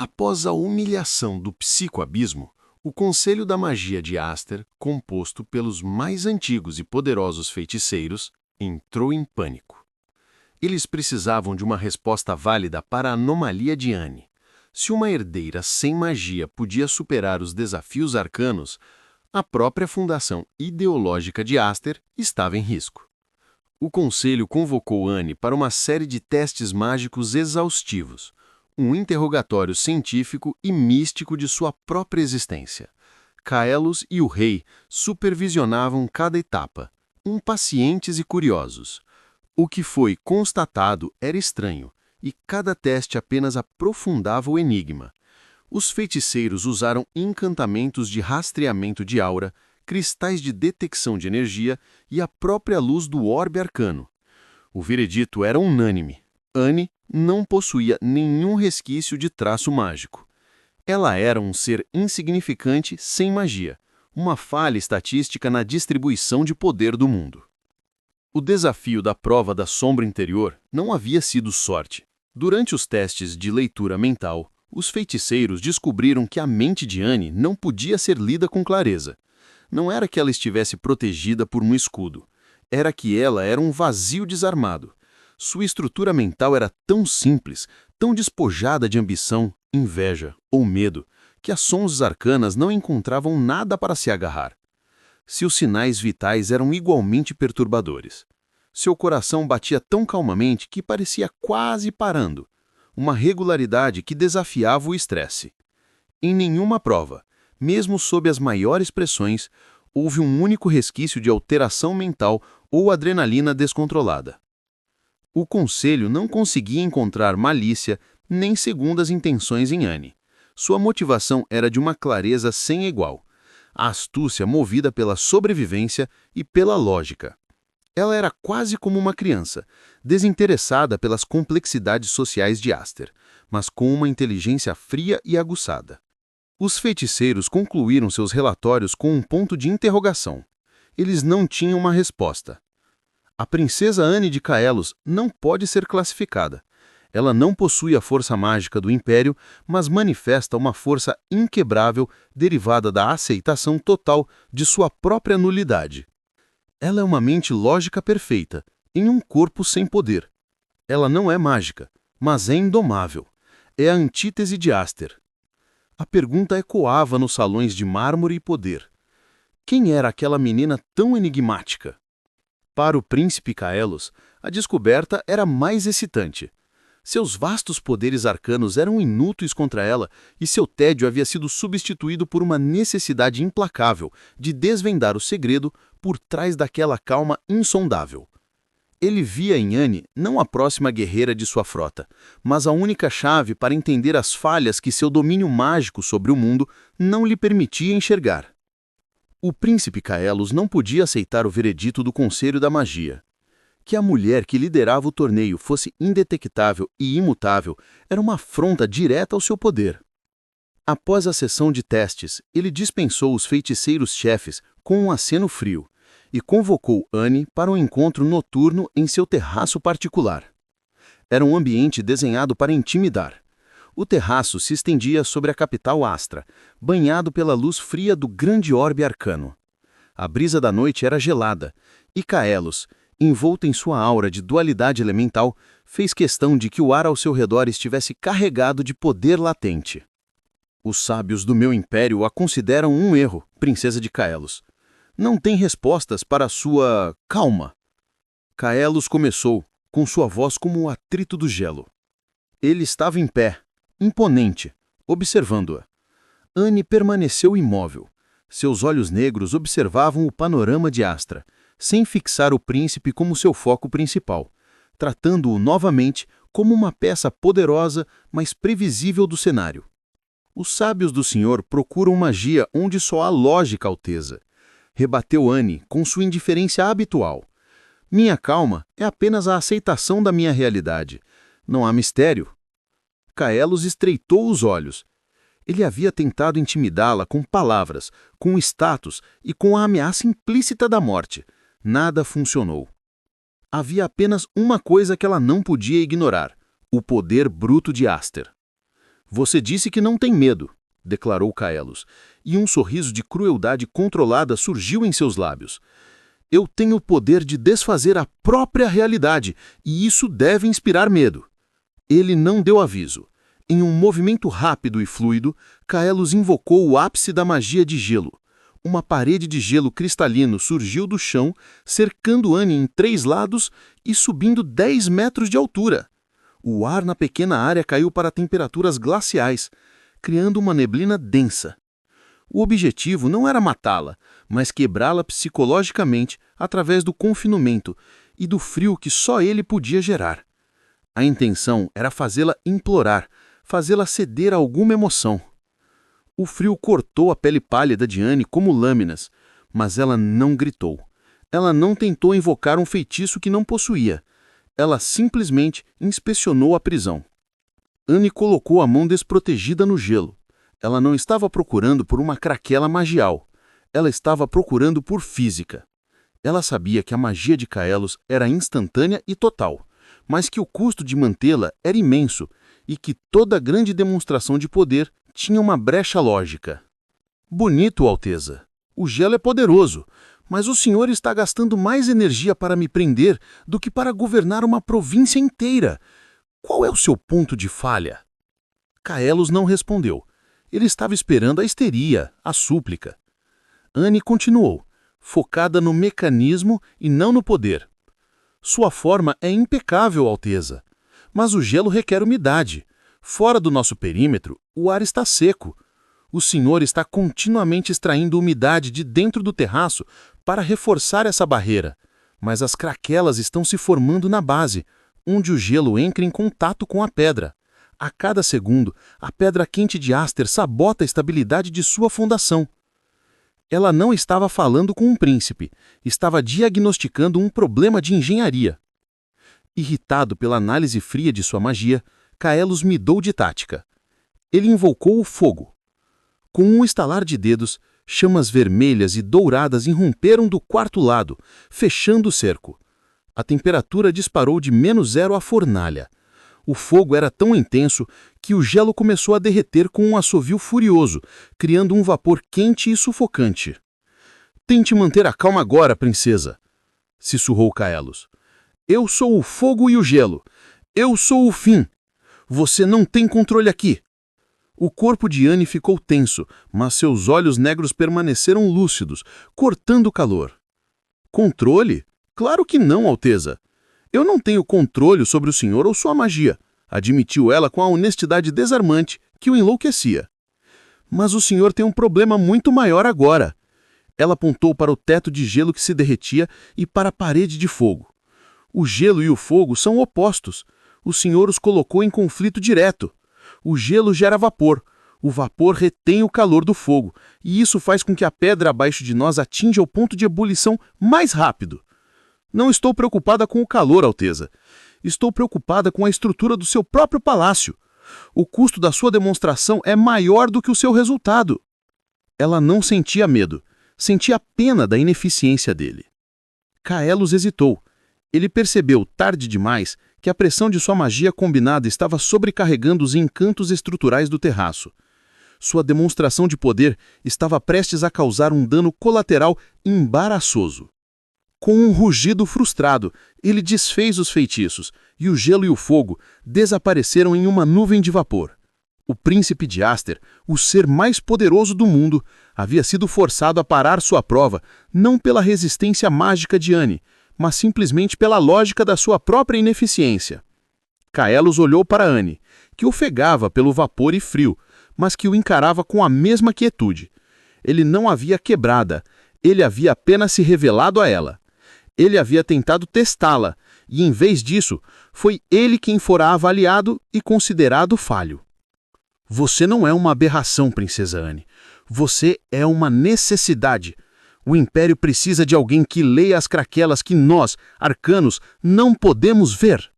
Após a humilhação do psicoabismo, o Conselho da Magia de Aster, composto pelos mais antigos e poderosos feiticeiros, entrou em pânico. Eles precisavam de uma resposta válida para a anomalia de Anne. Se uma herdeira sem magia podia superar os desafios arcanos, a própria fundação ideológica de Aster estava em risco. O Conselho convocou Anne para uma série de testes mágicos exaustivos, um interrogatório científico e místico de sua própria existência. Caelos e o rei supervisionavam cada etapa, impacientes e curiosos. O que foi constatado era estranho, e cada teste apenas aprofundava o enigma. Os feiticeiros usaram encantamentos de rastreamento de aura, cristais de detecção de energia e a própria luz do orbe arcano. O veredito era unânime. Anne não possuía nenhum resquício de traço mágico. Ela era um ser insignificante sem magia, uma falha estatística na distribuição de poder do mundo. O desafio da prova da sombra interior não havia sido sorte. Durante os testes de leitura mental, os feiticeiros descobriram que a mente de Anne não podia ser lida com clareza. Não era que ela estivesse protegida por um escudo. Era que ela era um vazio desarmado. Sua estrutura mental era tão simples, tão despojada de ambição, inveja ou medo, que as sonzes arcanas não encontravam nada para se agarrar. Seus sinais vitais eram igualmente perturbadores. Seu coração batia tão calmamente que parecia quase parando, uma regularidade que desafiava o estresse. Em nenhuma prova, mesmo sob as maiores pressões, houve um único resquício de alteração mental ou adrenalina descontrolada. O Conselho não conseguia encontrar malícia nem segundas intenções em Anne. Sua motivação era de uma clareza sem igual, a astúcia movida pela sobrevivência e pela lógica. Ela era quase como uma criança, desinteressada pelas complexidades sociais de Aster, mas com uma inteligência fria e aguçada. Os feiticeiros concluíram seus relatórios com um ponto de interrogação. Eles não tinham uma resposta. A princesa Anne de Caelos não pode ser classificada. Ela não possui a força mágica do Império, mas manifesta uma força inquebrável derivada da aceitação total de sua própria nulidade. Ela é uma mente lógica perfeita, em um corpo sem poder. Ela não é mágica, mas é indomável. É a antítese de Aster. A pergunta ecoava nos salões de mármore e poder. Quem era aquela menina tão enigmática? Para o príncipe Caelos, a descoberta era mais excitante. Seus vastos poderes arcanos eram inúteis contra ela e seu tédio havia sido substituído por uma necessidade implacável de desvendar o segredo por trás daquela calma insondável. Ele via em Anne não a próxima guerreira de sua frota, mas a única chave para entender as falhas que seu domínio mágico sobre o mundo não lhe permitia enxergar. O príncipe Caelos não podia aceitar o veredito do Conselho da Magia. Que a mulher que liderava o torneio fosse indetectável e imutável era uma afronta direta ao seu poder. Após a sessão de testes, ele dispensou os feiticeiros-chefes com um aceno frio e convocou Anne para um encontro noturno em seu terraço particular. Era um ambiente desenhado para intimidar. O terraço se estendia sobre a capital Astra, banhado pela luz fria do grande orbe arcano. A brisa da noite era gelada, e Caelos, envolto em sua aura de dualidade elemental, fez questão de que o ar ao seu redor estivesse carregado de poder latente. Os sábios do meu império a consideram um erro, princesa de Caelos. Não tem respostas para a sua calma. Caelos começou, com sua voz como o atrito do gelo. Ele estava em pé, imponente, observando-a. Anne permaneceu imóvel. Seus olhos negros observavam o panorama de Astra, sem fixar o príncipe como seu foco principal, tratando-o novamente como uma peça poderosa, mas previsível do cenário. Os sábios do senhor procuram magia onde só há lógica alteza. Rebateu Anne com sua indiferença habitual. Minha calma é apenas a aceitação da minha realidade. Não há mistério. Caelos estreitou os olhos. Ele havia tentado intimidá-la com palavras, com status e com a ameaça implícita da morte. Nada funcionou. Havia apenas uma coisa que ela não podia ignorar: o poder bruto de Aster. Você disse que não tem medo, declarou Caelos, e um sorriso de crueldade controlada surgiu em seus lábios. Eu tenho o poder de desfazer a própria realidade, e isso deve inspirar medo. Ele não deu aviso. Em um movimento rápido e fluido, Caelos invocou o ápice da magia de gelo. Uma parede de gelo cristalino surgiu do chão, cercando Annie em 3 lados e subindo 10 metros de altura. O ar na pequena área caiu para temperaturas glaciais, criando uma neblina densa. O objetivo não era matá-la, mas quebrá-la psicologicamente através do confinamento e do frio que só ele podia gerar. A intenção era fazê-la implorar, fazê-la ceder a alguma emoção. O frio cortou a pele pálida de Annie como lâminas, mas ela não gritou. Ela não tentou invocar um feitiço que não possuía. Ela simplesmente inspecionou a prisão. Annie colocou a mão desprotegida no gelo. Ela não estava procurando por uma craquela magial. Ela estava procurando por física. Ela sabia que a magia de Caelos era instantânea e total, mas que o custo de mantê-la era imenso e que toda grande demonstração de poder tinha uma brecha lógica. Bonito, Alteza. O gelo é poderoso, mas o senhor está gastando mais energia para me prender do que para governar uma província inteira. Qual é o seu ponto de falha? Caelos não respondeu. Ele estava esperando a histeria, a súplica. Annie continuou, focada no mecanismo e não no poder. Sua forma é impecável, Alteza, mas o gelo requer umidade. Fora do nosso perímetro, o ar está seco. O senhor está continuamente extraindo umidade de dentro do terraço para reforçar essa barreira, mas as craquelas estão se formando na base, onde o gelo entra em contato com a pedra. A cada segundo, a pedra quente de Aster sabota a estabilidade de sua fundação. Ela não estava falando com um príncipe, estava diagnosticando um problema de engenharia. Irritado pela análise fria de sua magia, Caelos midou de tática. Ele invocou o fogo. Com um estalar de dedos, chamas vermelhas e douradas irromperam do quarto lado, fechando o cerco. A temperatura disparou de -0 à fornalha. O fogo era tão intenso que o gelo começou a derreter com um assovio furioso, criando um vapor quente e sufocante. Tente manter a calma agora, princesa, sussurrou Caelos. Eu sou o fogo e o gelo. Eu sou o fim. Você não tem controle aqui. O corpo de Annie ficou tenso, mas seus olhos negros permaneceram lúcidos, cortando o calor. Controle? Claro que não, Alteza. Eu não tenho controle sobre o senhor ou sua magia, admitiu ela com a honestidade desarmante que o enlouquecia. Mas o senhor tem um problema muito maior agora. Ela apontou para o teto de gelo que se derretia e para a parede de fogo. O gelo e o fogo são opostos. O senhor os colocou em conflito direto. O gelo gera vapor. O vapor retém o calor do fogo, e isso faz com que a pedra abaixo de nós atinja o ponto de ebulição mais rápido. Não estou preocupada com o calor, Alteza. Estou preocupada com a estrutura do seu próprio palácio. O custo da sua demonstração é maior do que o seu resultado. Ela não sentia medo, sentia pena da ineficiência dele. Caelos hesitou. Ele percebeu, tarde demais, que a pressão de sua magia combinada estava sobrecarregando os encantos estruturais do terraço. Sua demonstração de poder estava prestes a causar um dano colateral embaraçoso. Com um rugido frustrado, ele desfez os feitiços, e o gelo e o fogo desapareceram em uma nuvem de vapor. O príncipe de Aster, o ser mais poderoso do mundo, havia sido forçado a parar sua prova, não pela resistência mágica de Annie, mas simplesmente pela lógica da sua própria ineficiência. Caelos olhou para Annie, que ofegava pelo vapor e frio, mas que o encarava com a mesma quietude. Ele não havia quebrada, ele havia apenas se revelado a ela. Ele havia tentado testá-la, e em vez disso, foi ele quem fora avaliado e considerado falho. Você não é uma aberração, princesa Annie. Você é uma necessidade. O Império precisa de alguém que leia as craquelas que nós, arcanos, não podemos ver.